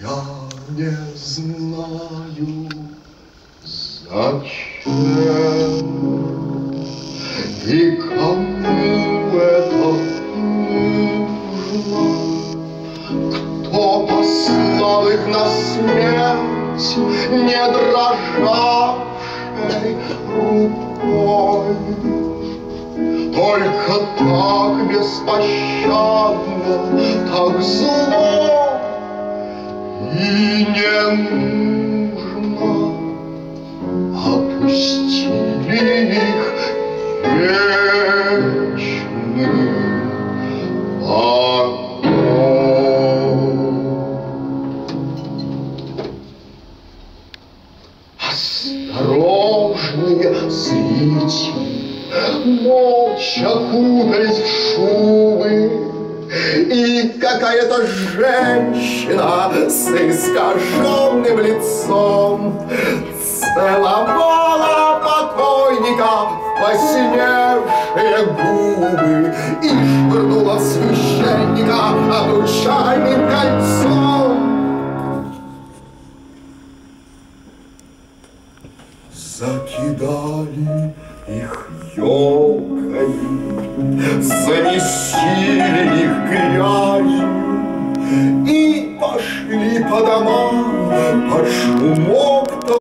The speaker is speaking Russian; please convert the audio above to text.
Я не знаю, зачем и кому это нужно. Кто послал их на смерть, не дрожавшей рукой? Только так беспощадно, так зло и не нужно. Опустили их вечный покой. Осторожные зрители молча кутались в шубы, и какая-то женщина с искаженным лицом целовала покойника в посиневшие губы и швырнула в священника обручальным кольцом. Закидали их елками, замесили их грязью и пошли по домам под шумом